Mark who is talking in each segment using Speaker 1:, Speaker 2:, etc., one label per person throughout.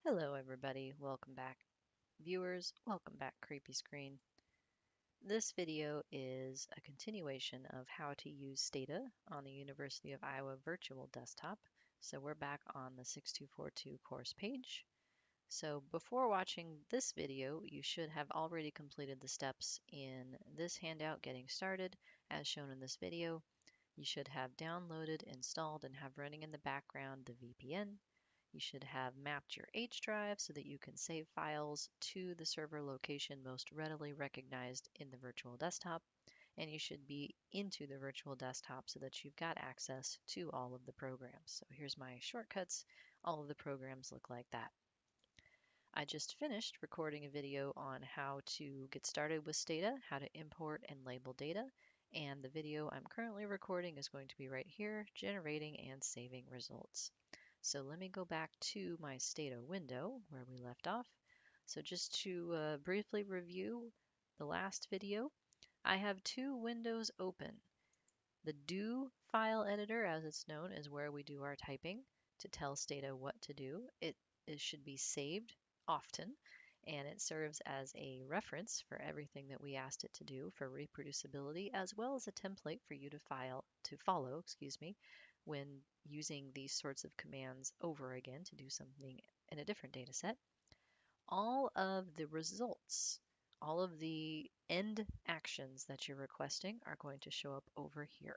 Speaker 1: Hello everybody, welcome back. Viewers, welcome back Creepy Screen. This video is a continuation of how to use Stata on the University of Iowa Virtual Desktop. So we're back on the 6242 course page. So before watching this video, you should have already completed the steps in this handout getting started as shown in this video. You should have downloaded, installed, and have running in the background the VPN. You should have mapped your H drive so that you can save files to the server location most readily recognized in the virtual desktop. And you should be into the virtual desktop so that you've got access to all of the programs. So here's my shortcuts. All of the programs look like that. I just finished recording a video on how to get started with Stata, how to import and label data, and the video I'm currently recording is going to be right here, generating and saving results. So let me go back to my Stata window where we left off. So just to briefly review the last video, I have two windows open. The do file editor, as it's known, is where we do our typing to tell Stata what to do. It should be saved often, and it serves as a reference for everything that we asked it to do for reproducibility, as well as a template for you to follow, when using these sorts of commands over again to do something in a different data set. All of the results, all of the end actions that you're requesting are going to show up over here.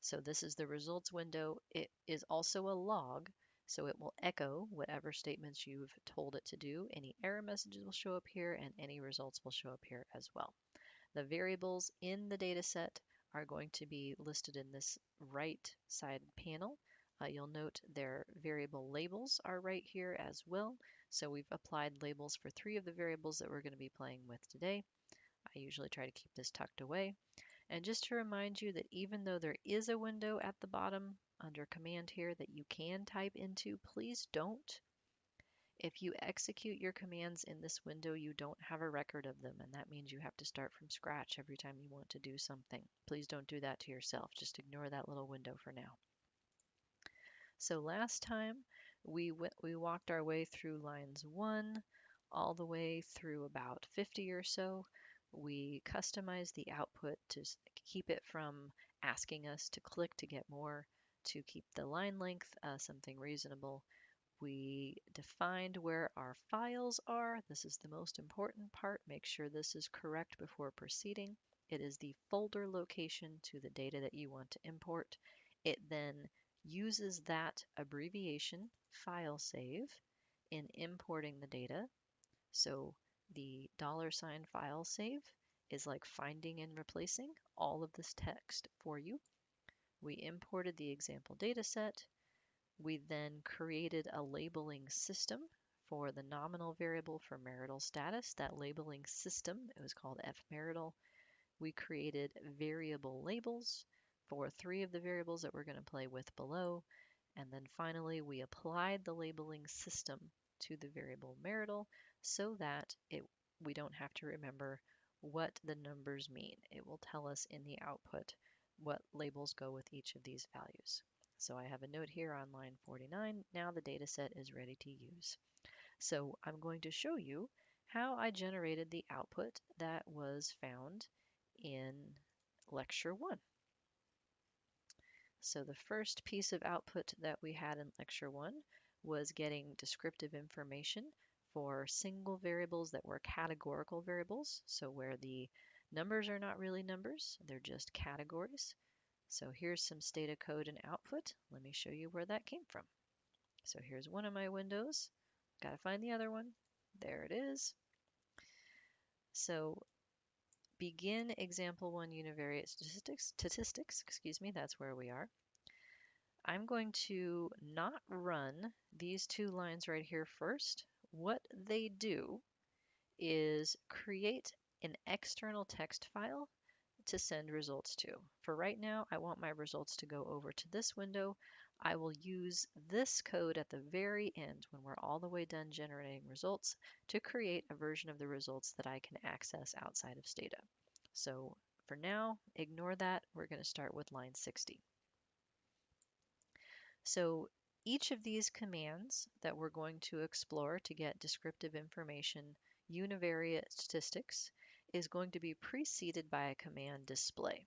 Speaker 1: So this is the results window. It is also a log, so it will echo whatever statements you've told it to do. Any error messages will show up here, and any results will show up here as well. The variables in the data set are going to be listed in this right side panel. You'll note their variable labels are right here as well. So we've applied labels for 3 of the variables that we're going to be playing with today. I usually try to keep this tucked away. And just to remind you that even though there is a window at the bottom under command here that you can type into, please don't. If you execute your commands in this window, you don't have a record of them, and that means you have to start from scratch every time you want to do something. Please don't do that to yourself. Just ignore that little window for now. So last time we walked our way through lines 1 all the way through about 50 or so. We customized the output to keep it from asking us to click to get more, to keep the line length something reasonable. We defined where our files are. This is the most important part. Make sure this is correct before proceeding. It is the folder location to the data that you want to import. It then uses that abbreviation, file save, in importing the data. So the $ file save is like finding and replacing all of this text for you. We imported the example data set. We then created a labeling system for the nominal variable for marital status. That labeling system, it was called fMarital. We created variable labels for 3 of the variables that we're going to play with below. And then finally, we applied the labeling system to the variable marital so that we don't have to remember what the numbers mean. It will tell us in the output what labels go with each of these values. So I have a note here on line 49. Now the data set is ready to use. So I'm going to show you how I generated the output that was found in lecture 1. So the first piece of output that we had in lecture 1 was getting descriptive information for single variables that were categorical variables. So where the numbers are not really numbers, they're just categories. So here's some Stata code and output. Let me show you where that came from. So here's one of my windows. Got to find the other one. There it is. So begin example 1 univariate statistics, that's where we are. I'm going to not run these 2 lines right here first. What they do is create an external text file to send results to. For right now, I want my results to go over to this window. I will use this code at the very end when we're all the way done generating results to create a version of the results that I can access outside of Stata. So for now, ignore that. We're going to start with line 60. So Each of these commands that we're going to explore to get descriptive information, univariate statistics, is going to be preceded by a command display.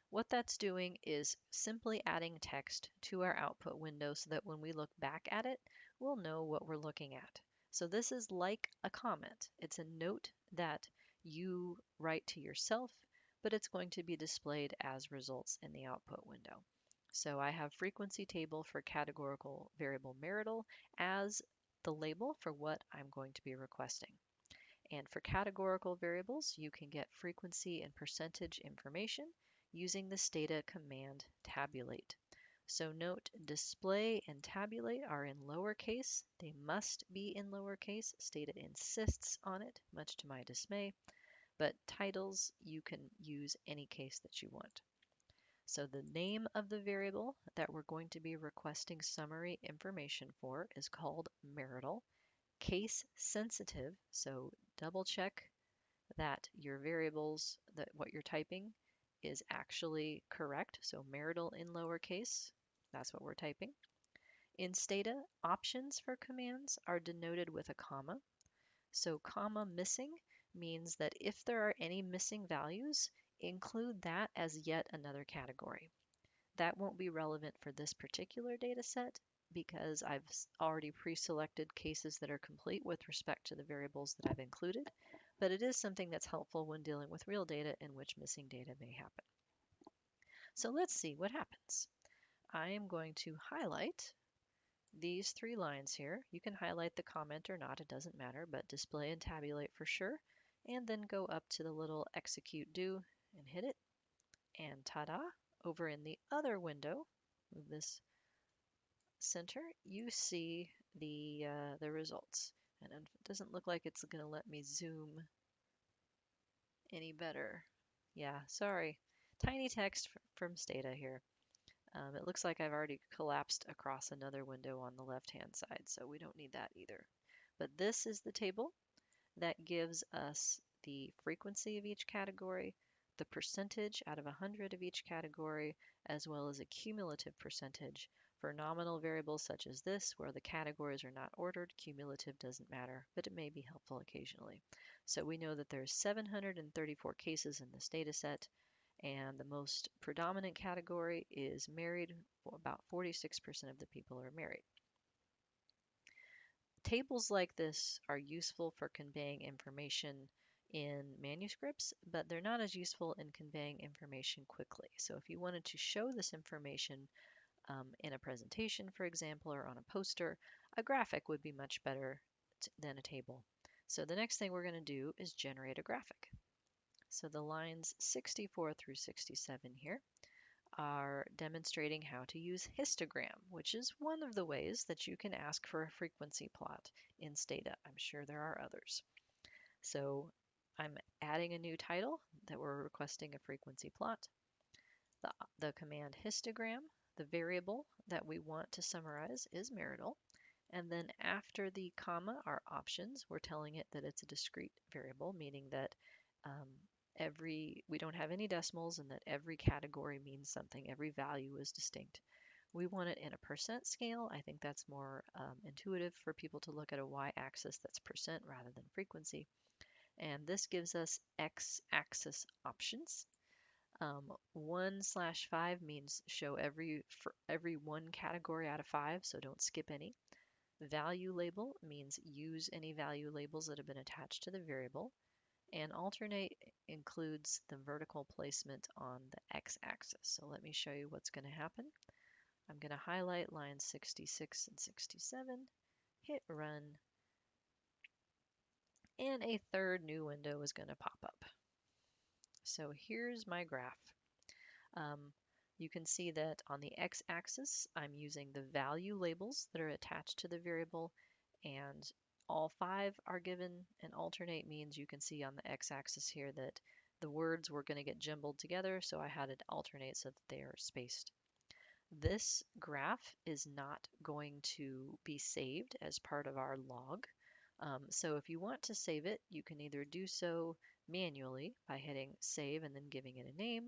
Speaker 1: What that's doing is simply adding text to our output window so that when we look back at it, we'll know what we're looking at. So this is like a comment. It's a note that you write to yourself, but it's going to be displayed as results in the output window. So I have frequency table for categorical variable marital as the label for what I'm going to be requesting. And for categorical variables, you can get frequency and percentage information using the stata command tabulate. So note display and tabulate are in lowercase. They must be in lowercase. Stata insists on it, much to my dismay. But titles, you can use any case that you want. So the name of the variable that we're going to be requesting summary information for is called marital. Case sensitive, so double check that your variables, that what you're typing is actually correct. So marital in lowercase, that's what we're typing. In stata, options for commands are denoted with a comma. So comma missing means that if there are any missing values, include that as yet another category. That won't be relevant for this particular data set because I've already pre-selected cases that are complete with respect to the variables that I've included, but it is something that's helpful when dealing with real data in which missing data may happen. So let's see what happens. I am going to highlight these 3 lines here. You can highlight the comment or not, it doesn't matter, but display and tabulate for sure, and then go up to the little execute do and hit it, and ta-da! Over in the other window, move this center, you see the results. And it doesn't look like it's going to let me zoom any better. Yeah, sorry. Tiny text from Stata here. It looks like I've already collapsed across another window on the left-hand side, so we don't need that either. But this is the table that gives us the frequency of each category, the percentage out of 100 of each category, as well as a cumulative percentage. For nominal variables such as this, where the categories are not ordered, cumulative doesn't matter, but it may be helpful occasionally. So we know that there's 734 cases in this data set, and the most predominant category is married. About 46% of the people are married. Tables like this are useful for conveying information in manuscripts, but they're not as useful in conveying information quickly. So if you wanted to show this information in a presentation, for example, or on a poster, a graphic would be much better than a table. So the next thing we're going to do is generate a graphic. So the lines 64 through 67 here are demonstrating how to use histogram, which is one of the ways that you can ask for a frequency plot in Stata. I'm sure there are others. So I'm adding a new title that we're requesting a frequency plot. The command histogram, the variable that we want to summarize is marital. And then after the comma are options. We're telling it that it's a discrete variable, meaning that we don't have any decimals and that every category means something. Every value is distinct. We want it in a percent scale. I think that's more intuitive for people to look at a y-axis that's percent rather than frequency. And this gives us x-axis options. 1/5 means show every one category out of 5, so don't skip any. Value label means use any value labels that have been attached to the variable. And alternate includes the vertical placement on the x-axis. So let me show you what's going to happen. I'm going to highlight lines 66 and 67, hit run, and a third new window is going to pop up. So here's my graph. You can see that on the x-axis, I'm using the value labels that are attached to the variable, and all 5 are given. And alternate means you can see on the x-axis here that the words were going to get jumbled together, so I had it alternate so that they are spaced. This graph is not going to be saved as part of our log. So if you want to save it, you can either do so manually by hitting save and then giving it a name,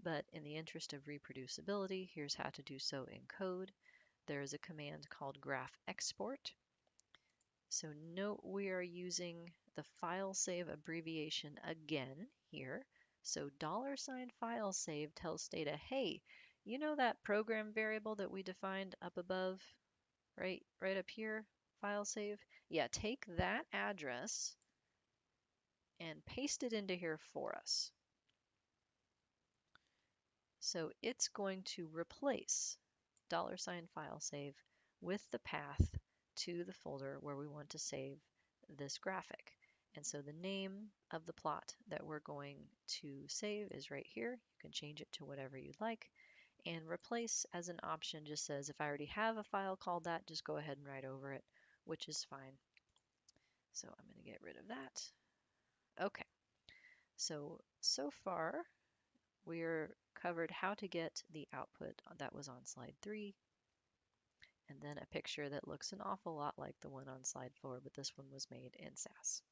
Speaker 1: but in the interest of reproducibility, here's how to do so in code. there is a command called graph export. So note we are using the file save abbreviation again here. So $file save tells Stata, hey, you know that program variable that we defined up above, right up here, file save? Yeah, take that address and paste it into here for us. So it's going to replace $file save with the path to the folder where we want to save this graphic. And so the name of the plot that we're going to save is right here. You can change it to whatever you'd like. And replace as an option just says if I already have a file called that, just go ahead and write over it, which is fine. So I'm going to get rid of that. Okay, so far we're covered how to get the output that was on slide 3, and then a picture that looks an awful lot like the one on slide 4, but this one was made in SAS.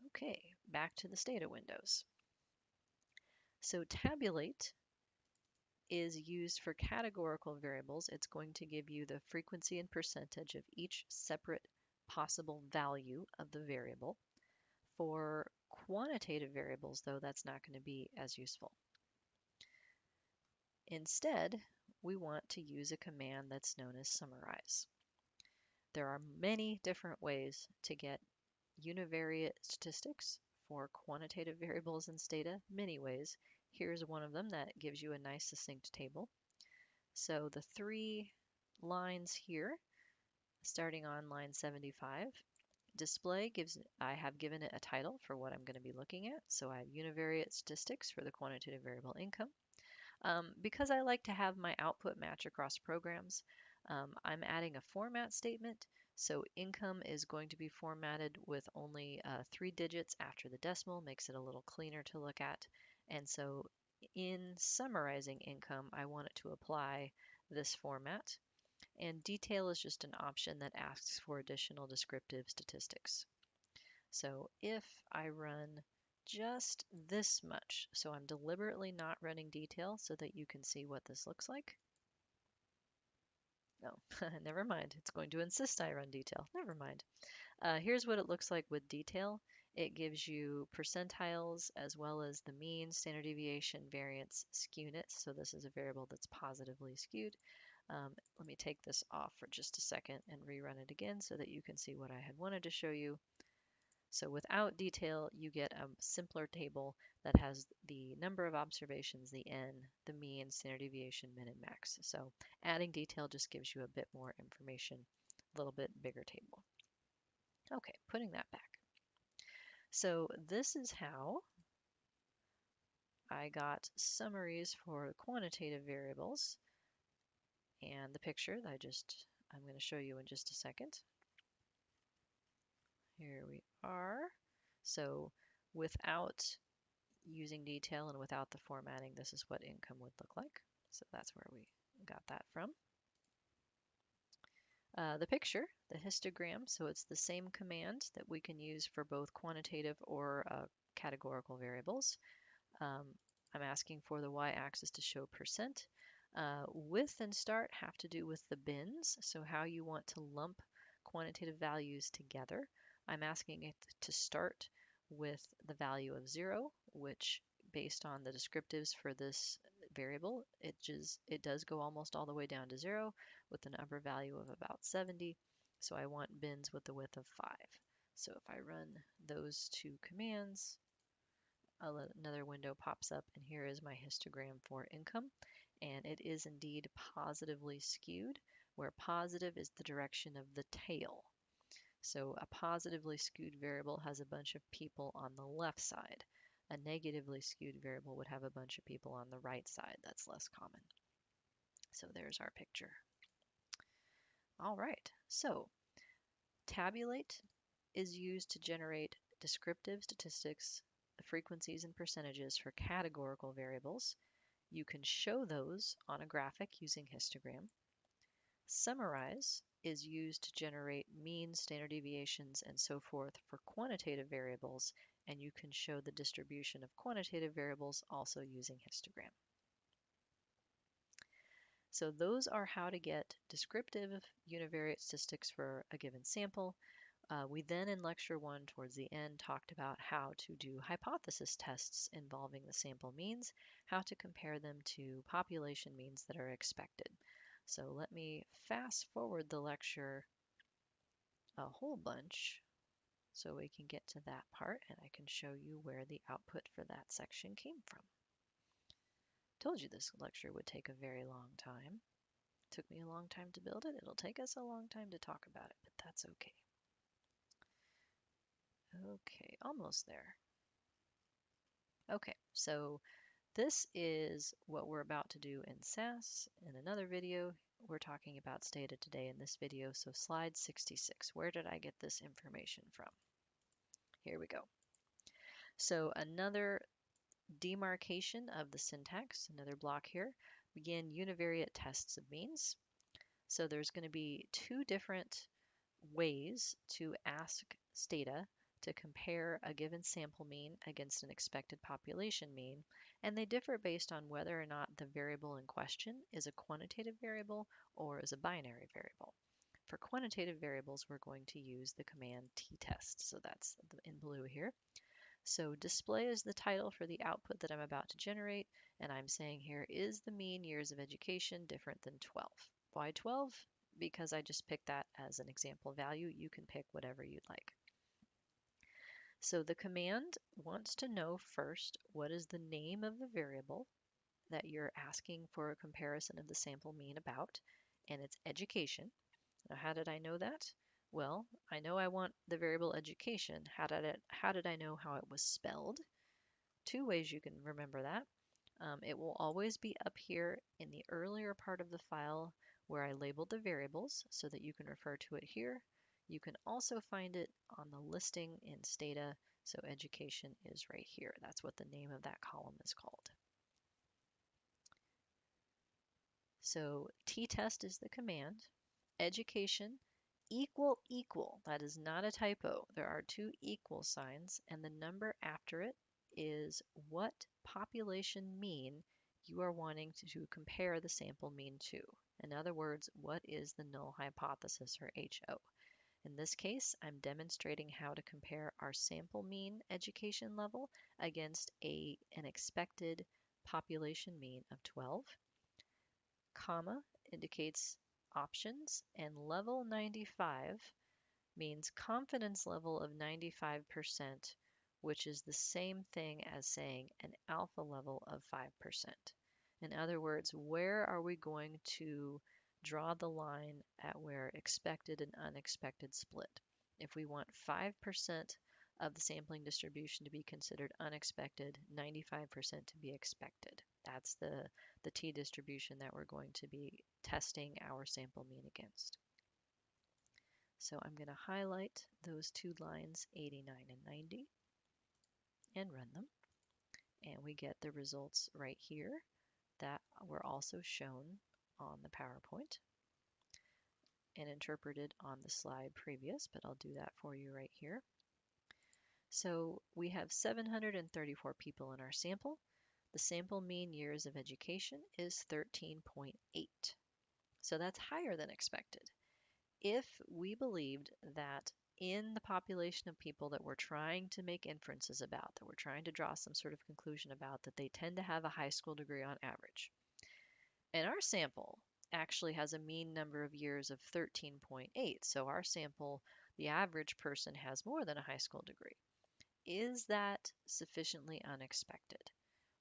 Speaker 1: Okay, back to the Stata windows. So tabulate is used for categorical variables. It's going to give you the frequency and percentage of each separate possible value of the variable. For quantitative variables, though, that's not going to be as useful. Instead, we want to use a command that's known as summarize. There are many different ways to get univariate statistics for quantitative variables in Stata, many ways. Here's one of them that gives you a nice succinct table. So the 3 lines here, starting on line 75, display I have given it a title for what I'm going to be looking at. So I have univariate statistics for the quantitative variable income. Because I like to have my output match across programs, I'm adding a format statement. So income is going to be formatted with only 3 digits after the decimal, makes it a little cleaner to look at. And so in summarizing income, I want it to apply this format. And detail is just an option that asks for additional descriptive statistics. So if I run just this much, so I'm deliberately not running detail so that you can see what this looks like. No, never mind. It's going to insist I run detail. Never mind. Here's what it looks like with detail. It gives you percentiles as well as the mean, standard deviation, variance, skewness. So this is a variable that's positively skewed. Let me take this off for just a second and rerun it again so that you can see what I had wanted to show you. So without detail, you get a simpler table that has the number of observations, the n, the mean, standard deviation, min, and max. So adding detail just gives you a bit more information, a little bit bigger table. Okay, putting that back. So this is how I got summaries for quantitative variables and the picture that I'm going to show you in just a second. Here we are. So without using detail and without the formatting, this is what income would look like. So that's where we got that from. The picture, the histogram, so it's the same command that we can use for both quantitative or categorical variables. I'm asking for the y-axis to show percent. Width and start have to do with the bins, so how you want to lump quantitative values together. I'm asking it to start with the value of 0, which based on the descriptives for this variable, it does go almost all the way down to 0 with an upper value of about 70. So I want bins with a width of 5. So if I run those 2 commands, another window pops up, and here is my histogram for income. And it is indeed positively skewed, where positive is the direction of the tail. So a positively skewed variable has a bunch of people on the left side. A negatively skewed variable would have a bunch of people on the right side. That's less common. So there's our picture. All right, so tabulate is used to generate descriptive statistics, the frequencies and percentages for categorical variables. You can show those on a graphic using histogram. Summarize is used to generate mean, standard deviations, and so forth for quantitative variables, and you can show the distribution of quantitative variables also using histogram. So those are how to get descriptive univariate statistics for a given sample. We then in lecture 1 towards the end talked about how to do hypothesis tests involving the sample means, how to compare them to population means that are expected. So let me fast forward the lecture a whole bunch so we can get to that part and I can show you where the output for that section came from. Told you this lecture would take a very long time. Took me a long time to build it. It'll take us a long time to talk about it, but that's okay. Okay, almost there. Okay, so this is what we're about to do in SAS. In another video, we're talking about Stata today in this video. So slide 66, where did I get this information from? Here we go. So another demarcation of the syntax, another block here, begin univariate tests of means. So there's going to be two different ways to ask Stata to compare a given sample mean against an expected population mean, and they differ based on whether or not the variable in question is a quantitative variable or is a binary variable. For quantitative variables, we're going to use the command t-test, so that's in blue here. So display is the title for the output that I'm about to generate, and I'm saying here, is the mean years of education different than 12? Why 12? Because I just picked that as an example value. You can pick whatever you'd like. So the command wants to know first, what is the name of the variable that you're asking for a comparison of the sample mean about, and it's education. Now, how did I know that? Well, I know I want the variable education. How did I know how it was spelled? Two ways you can remember that. It will always be up here in the earlier part of the file where I labeled the variables so that you can refer to it here. You can also find it on the listing in Stata, so education is right here. That's what the name of that column is called. So t-test is the command. Education equal equal, that is not a typo. There are two equal signs, and the number after it is what population mean you are wanting to compare the sample mean to. In other words, what is the null hypothesis, or HO? In this case, I'm demonstrating how to compare our sample mean education level against an expected population mean of 12. Comma indicates options, and level 95 means confidence level of 95%, which is the same thing as saying an alpha level of 5%. In other words, where are we going to draw the line at where expected and unexpected split? If we want 5% of the sampling distribution to be considered unexpected, 95% to be expected. That's the t-distribution that we're going to be testing our sample mean against. So I'm going to highlight those two lines, 89 and 90, and run them. And we get the results right here that were also shown on the PowerPoint and interpreted on the slide previous, but I'll do that for you right here. So we have 734 people in our sample. The sample mean years of education is 13.8. So that's higher than expected. If we believed that in the population of people that we're trying to make inferences about, that we're trying to draw some sort of conclusion about, that they tend to have a high school degree on average, and our sample actually has a mean number of years of 13.8, so our sample, the average person has more than a high school degree. Is that sufficiently unexpected?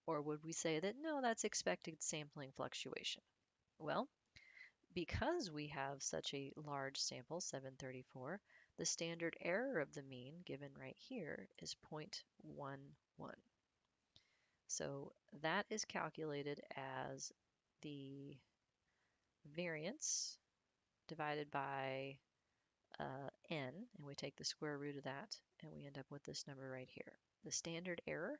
Speaker 1: Or would we say that no, that's expected sampling fluctuation? Well, because we have such a large sample, 734, the standard error of the mean given right here is 0.11. So that is calculated as the variance divided by n, and we take the square root of that, and we end up with this number right here. The standard error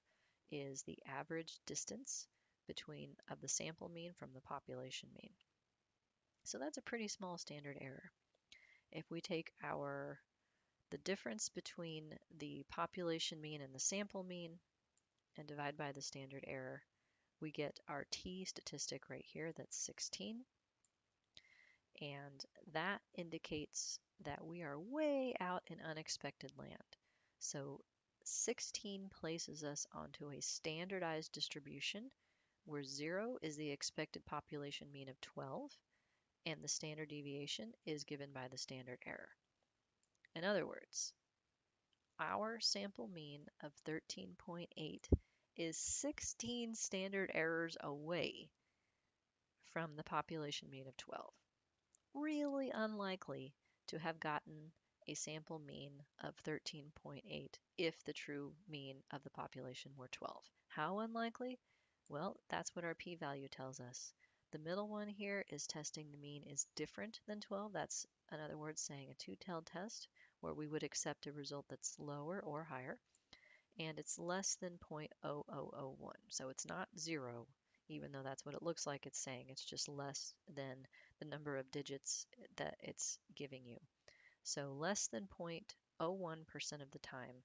Speaker 1: is the average distance of the sample mean from the population mean. So that's a pretty small standard error. If we take the difference between the population mean and the sample mean and divide by the standard error, we get our t statistic right here, that's 16. And that indicates that we are way out in unexpected land. So 16 places us onto a standardized distribution where 0 is the expected population mean of 12, and the standard deviation is given by the standard error. In other words, our sample mean of 13.8 is 16 standard errors away from the population mean of 12. Really unlikely to have gotten a sample mean of 13.8 if the true mean of the population were 12. How unlikely? Well, that's what our p-value tells us. The middle one here is testing the mean is different than 12. That's, in other words, saying a two-tailed test where we would accept a result that's lower or higher, and it's less than 0.0001. So it's not 0, even though that's what it looks like it's saying. It's just less than the number of digits that it's giving you. So less than 0.01% of the time,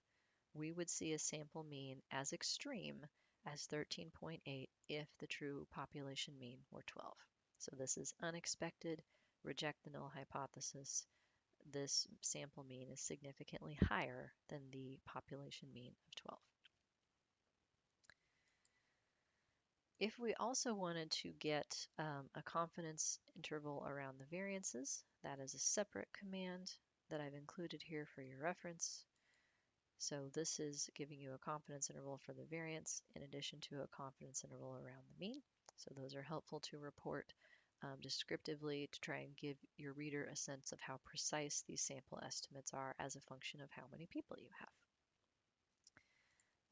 Speaker 1: we would see a sample mean as extreme as 13.8 if the true population mean were 12. So this is unexpected, reject the null hypothesis. This sample mean is significantly higher than the population mean of 12. If we also wanted to get a confidence interval around the variances, that is a separate command that I've included here for your reference. So this is giving you a confidence interval for the variance in addition to a confidence interval around the mean. So those are helpful to report descriptively to try and give your reader a sense of how precise these sample estimates are as a function of how many people you have.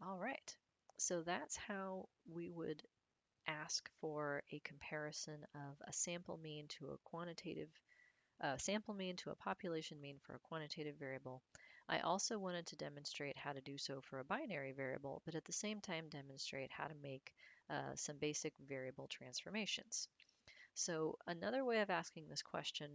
Speaker 1: All right, so that's how we would ask for a comparison of a sample mean to a quantitative sample mean to a population mean for a quantitative variable. I also wanted to demonstrate how to do so for a binary variable, but at the same time demonstrate how to make some basic variable transformations. So another way of asking this question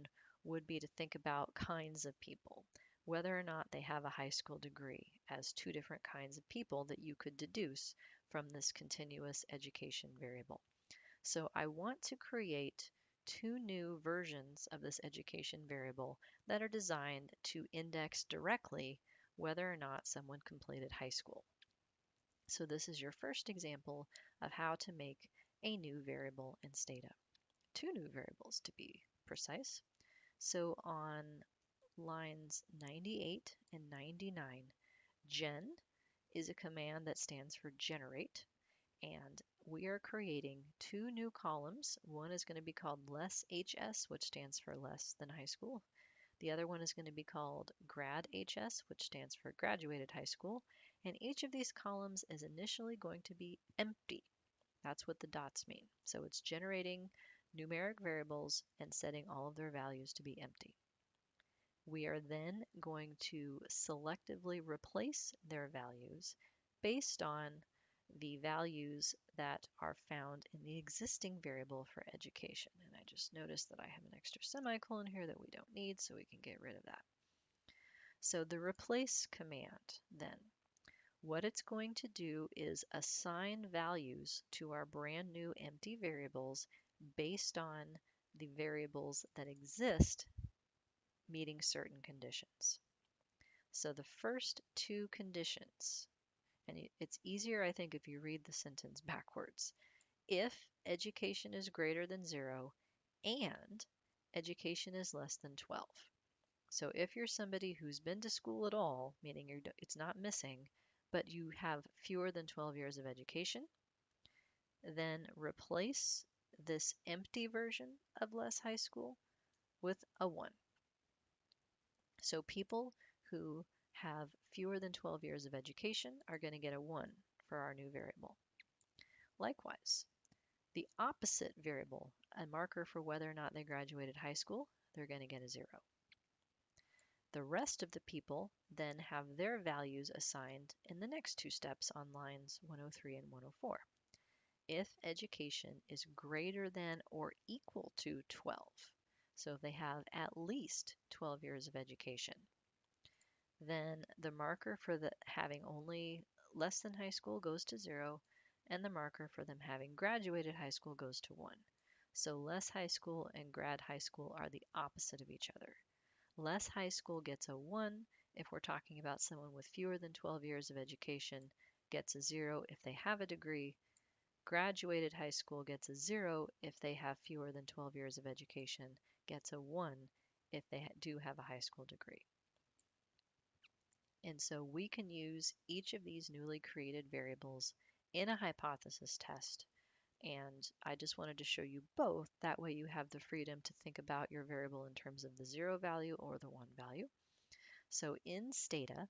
Speaker 1: would be to think about kinds of people, whether or not they have a high school degree, as two different kinds of people that you could deduce from this continuous education variable. So I want to create two new versions of this education variable that are designed to index directly whether or not someone completed high school. So this is your first example of how to make a new variable in Stata. Two new variables to be precise. So on lines 98 and 99, gen is a command that stands for generate, and we are creating two new columns. One is going to be called less HS, which stands for less than high school. The other one is going to be called grad HS, which stands for graduated high school. And each of these columns is initially going to be empty. That's what the dots mean. So it's generating numeric variables and setting all of their values to be empty. We are then going to selectively replace their values based on the values that are found in the existing variable for education. And I just noticed that I have an extra semicolon here that we don't need, so we can get rid of that. So the replace command then, what it's going to do is assign values to our brand new empty variables based on the variables that exist meeting certain conditions. So the first two conditions, and it's easier, I think, if you read the sentence backwards. If education is greater than 0 and education is less than 12. So if you're somebody who's been to school at all, meaning it's not missing, but you have fewer than 12 years of education, then replace this empty version of less high school with a 1. So people who have fewer than 12 years of education are going to get a 1 for our new variable. Likewise, the opposite variable, a marker for whether or not they graduated high school, they're going to get a 0. The rest of the people then have their values assigned in the next two steps on lines 103 and 104. If education is greater than or equal to 12, so if they have at least 12 years of education, then the marker for having only less than high school goes to 0, and the marker for them having graduated high school goes to 1. So less high school and grad high school are the opposite of each other. Less high school gets a 1 if we're talking about someone with fewer than 12 years of education, gets a 0 if they have a degree. Graduated high school gets a 0 if they have fewer than 12 years of education, gets a 1 if they do have a high school degree. And so we can use each of these newly created variables in a hypothesis test. And I just wanted to show you both. That way you have the freedom to think about your variable in terms of the 0 value or the 1 value. So in Stata,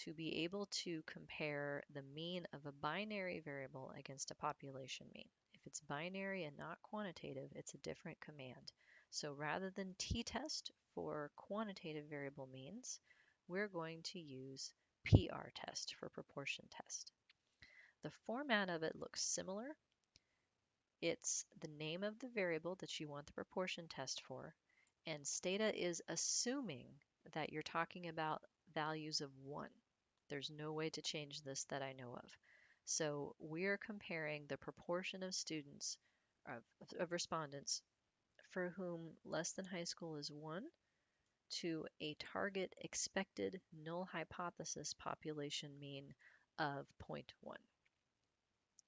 Speaker 1: to be able to compare the mean of a binary variable against a population mean. If it's binary and not quantitative, it's a different command. So rather than t-test for quantitative variable means, we're going to use PR test for proportion test. The format of it looks similar. It's the name of the variable that you want the proportion test for, and Stata is assuming that you're talking about values of 1. There's no way to change this that I know of. So we're comparing the proportion of students, of respondents, for whom less than high school is 1 to a target expected null hypothesis population mean of 0.1.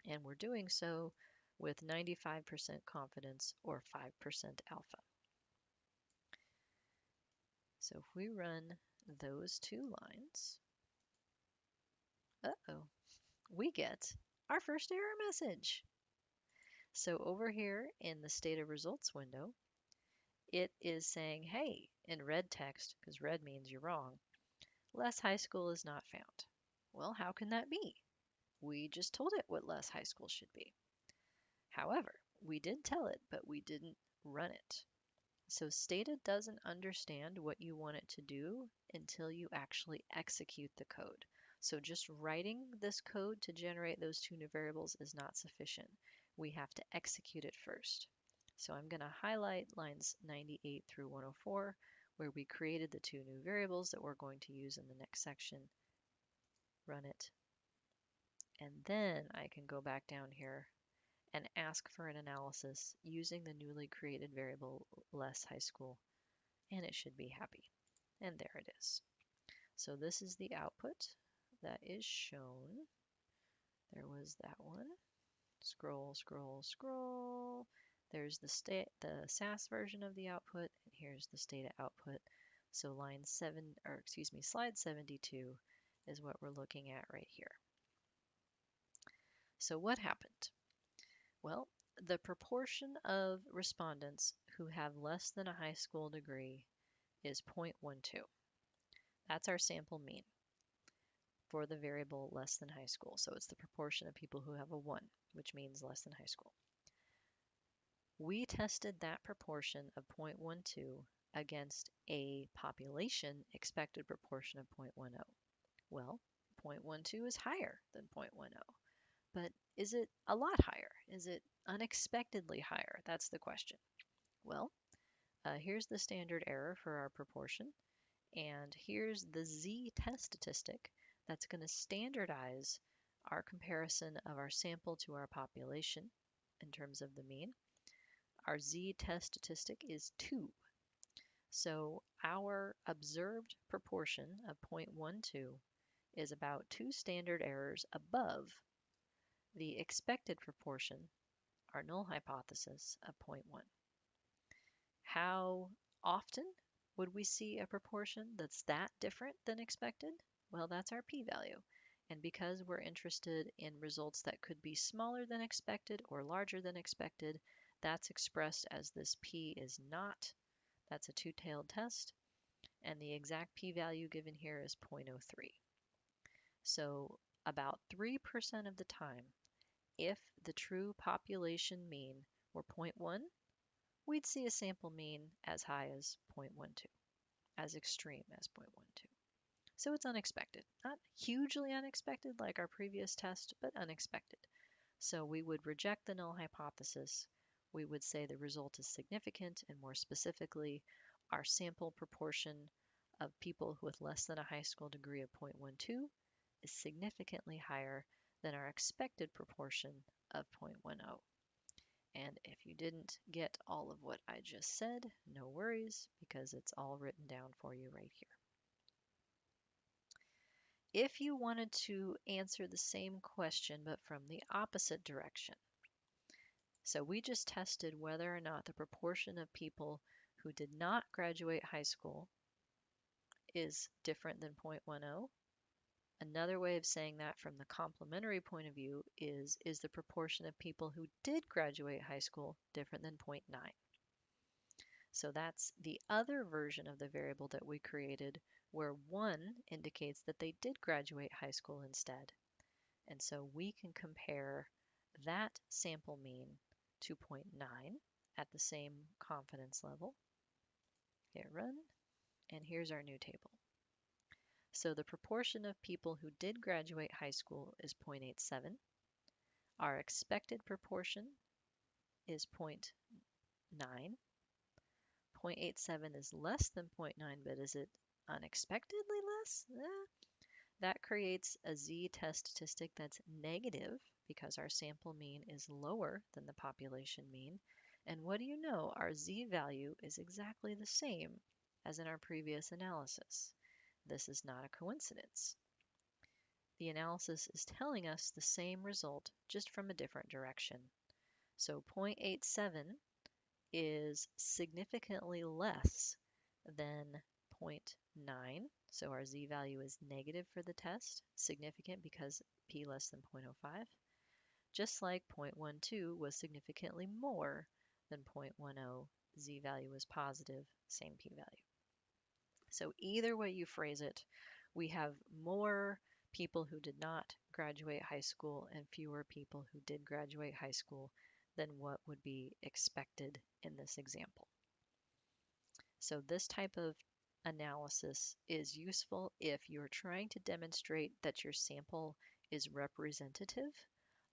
Speaker 1: And we're doing so with 95% confidence or 5% alpha. So if we run those two lines, we get our first error message. So over here in the Stata results window, it is saying, hey, in red text, because red means you're wrong, less high school is not found. Well, how can that be? We just told it what less high school should be. However, we did tell it, but we didn't run it. So Stata doesn't understand what you want it to do until you actually execute the code. So just writing this code to generate those two new variables is not sufficient. We have to execute it first. So I'm going to highlight lines 98 through 104, where we created the two new variables that we're going to use in the next section. Run it. And then I can go back down here and ask for an analysis using the newly created variable less high school, and it should be happy. And there it is. So this is the output that is shown. There was that one. Scroll, scroll, scroll. There's the SAS version of the output, and here's the Stata output. So slide 72 is what we're looking at right here. So what happened? Well, the proportion of respondents who have less than a high school degree is 0.12. That's our sample mean for the variable less than high school. So it's the proportion of people who have a 1, which means less than high school. We tested that proportion of 0.12 against a population expected proportion of 0.10. Well, 0.12 is higher than 0.10. But is it a lot higher? Is it unexpectedly higher? That's the question. Well, here's the standard error for our proportion, and here's the z-test statistic that's going to standardize our comparison of our sample to our population in terms of the mean. Our z-test statistic is 2. So our observed proportion of 0.12 is about 2 standard errors above the expected proportion, our null hypothesis, of 0.1. How often would we see a proportion that's that different than expected? Well, that's our p-value. And because we're interested in results that could be smaller than expected or larger than expected, that's expressed as this p is not. That's a two-tailed test. And the exact p-value given here is 0.03. So about 3% of the time, if the true population mean were 0.1, we'd see a sample mean as high as 0.12, as extreme as 0.12. So it's unexpected. Not hugely unexpected like our previous test, but unexpected. So we would reject the null hypothesis. We would say the result is significant, and more specifically, our sample proportion of people with less than a high school degree of 0.12 is significantly higher than our expected proportion of 0.10. And if you didn't get all of what I just said, no worries, because it's all written down for you right here. If you wanted to answer the same question but from the opposite direction, so we just tested whether or not the proportion of people who did not graduate high school is different than 0.10. Another way of saying that from the complementary point of view is the proportion of people who did graduate high school different than 0.9? So that's the other version of the variable that we created where 1 indicates that they did graduate high school instead. And so we can compare that sample mean to 0.9 at the same confidence level. Hit run, and here's our new table. So the proportion of people who did graduate high school is 0.87. Our expected proportion is 0.9. 0.87 is less than 0.9, but is it unexpectedly less? That creates a z-test statistic that's negative because our sample mean is lower than the population mean. And what do you know? Our z-value is exactly the same as in our previous analysis. This is not a coincidence. The analysis is telling us the same result, just from a different direction. So 0.87 is significantly less than 0.9. So our z-value is negative for the test, significant because p less than 0.05, just like 0.12 was significantly more than 0.10, z-value was positive, same p-value. So either way you phrase it, we have more people who did not graduate high school and fewer people who did graduate high school than what would be expected in this example. So this type of analysis is useful if you're trying to demonstrate that your sample is representative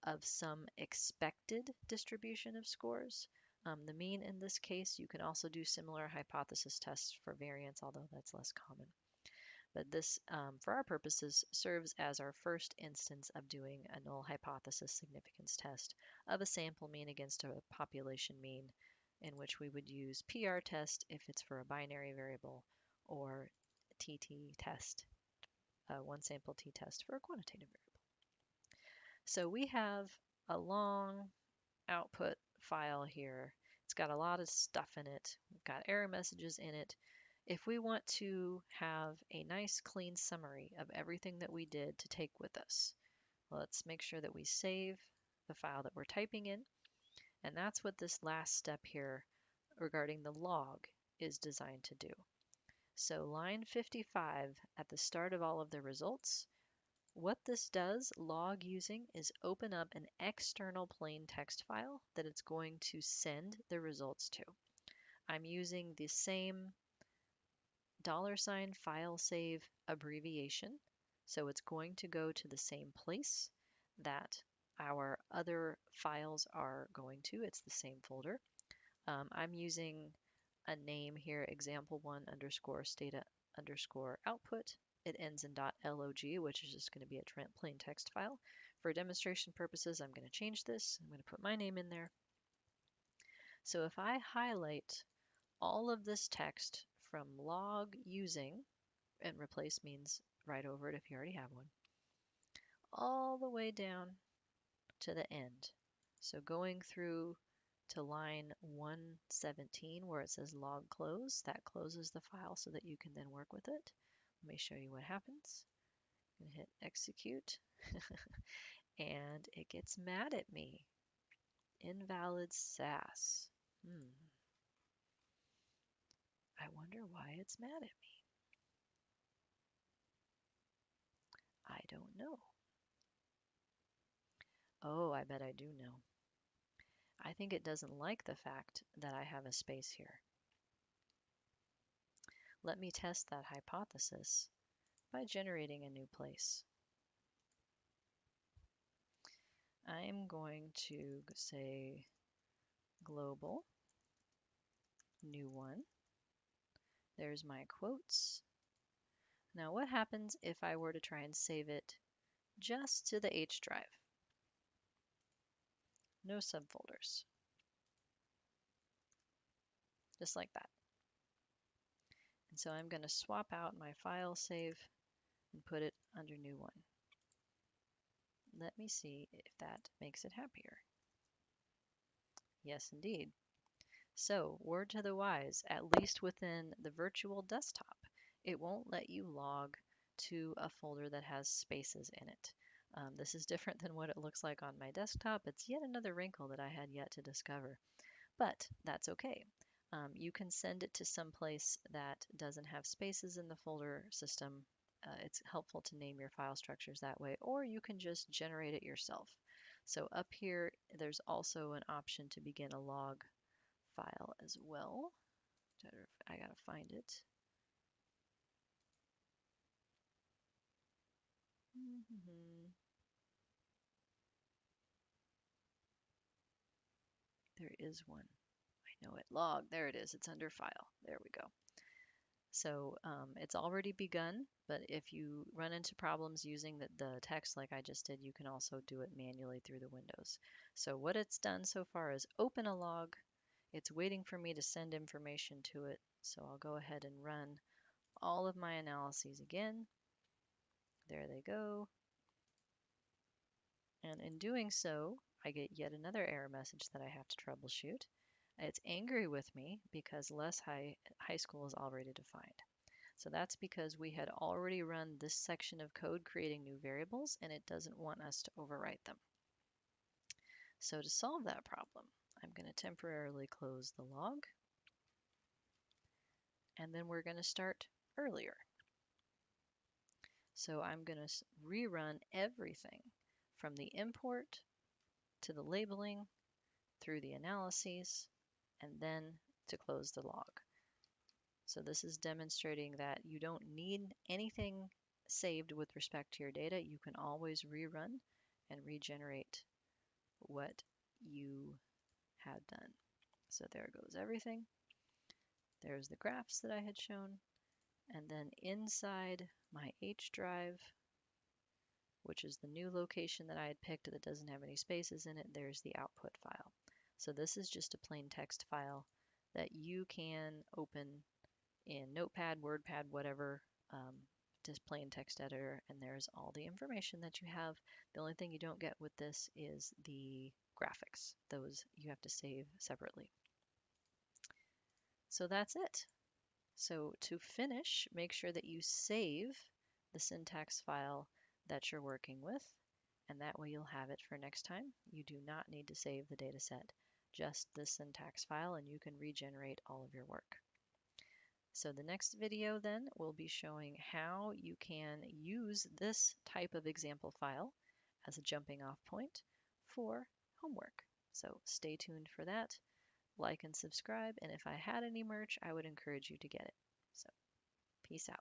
Speaker 1: of some expected distribution of scores. The mean in this case, you can also do similar hypothesis tests for variance, although that's less common. But this, for our purposes, serves as our first instance of doing a null hypothesis significance test of a sample mean against a population mean, in which we would use PR test if it's for a binary variable, or TT test, one sample t-test for a quantitative variable. So we have a long output file here. It's got a lot of stuff in it. We've got error messages in it. If we want to have a nice clean summary of everything that we did to take with us, let's make sure that we save the file that we're typing in. And that's what this last step here regarding the log is designed to do. So line 55 at the start of all of the results, what this does, log using, is open up an external plain text file that it's going to send the results to. I'm using the same $file_save abbreviation, so it's going to go to the same place that our other files are going to. It's the same folder. I'm using a name here, example1 underscore stata underscore output. It ends in .log, which is just going to be a plain text file. For demonstration purposes, I'm going to change this. I'm going to put my name in there. So if I highlight all of this text from log using, and replace means right over it if you already have one, all the way down to the end. So going through to line 117 where it says log close, that closes the file so that you can then work with it. Let me show you what happens. I'm gonna hit execute and it gets mad at me. Invalid SAS. I wonder why it's mad at me. I don't know. Oh, I bet I do know. I think it doesn't like the fact that I have a space here. Let me test that hypothesis by generating a new place. I'm going to say global, new one. There's my quotes. Now what happens if I were to try and save it just to the H drive? No subfolders. just like that. And so I'm going to swap out my file save and put it under new one. Let me see if that makes it happier. Yes, indeed. So, word to the wise, at least within the virtual desktop, it won't let you log to a folder that has spaces in it. This is different than what it looks like on my desktop. It's yet another wrinkle that I had yet to discover, but that's okay. You can send it to some place that doesn't have spaces in the folder system. It's helpful to name your file structures that way, or you can just generate it yourself. So up here, there's also an option to begin a log file as well. I gotta find it. There is one. I know it. Log. There it is. It's under file. There we go. So it's already begun, but if you run into problems using the text like I just did, you can also do it manually through the windows. So what it's done so far is open a log. It's waiting for me to send information to it. So I'll go ahead and run all of my analyses again. There they go. And in doing so, I get yet another error message that I have to troubleshoot. It's angry with me because less high school is already defined. So that's because we had already run this section of code creating new variables, and it doesn't want us to overwrite them. So to solve that problem, I'm going to temporarily close the log, and then we're going to start earlier. So I'm going to rerun everything from the import to the labeling through the analyses, and then to close the log. So this is demonstrating that you don't need anything saved with respect to your data. You can always rerun and regenerate what you had done. So there goes everything. There's the graphs that I had shown. And then inside my H drive, which is the new location that I had picked that doesn't have any spaces in it, there's the output file. So this is just a plain text file that you can open in Notepad, WordPad, whatever, just plain text editor, and there's all the information that you have. The only thing you don't get with this is the graphics. Those you have to save separately. So that's it. So to finish, make sure that you save the syntax file that you're working with, and that way you'll have it for next time. You do not need to save the data set, just the syntax file, and you can regenerate all of your work. So the next video then will be showing how you can use this type of example file as a jumping off point for homework. So stay tuned for that. Like and subscribe, and if I had any merch, I would encourage you to get it. So peace out.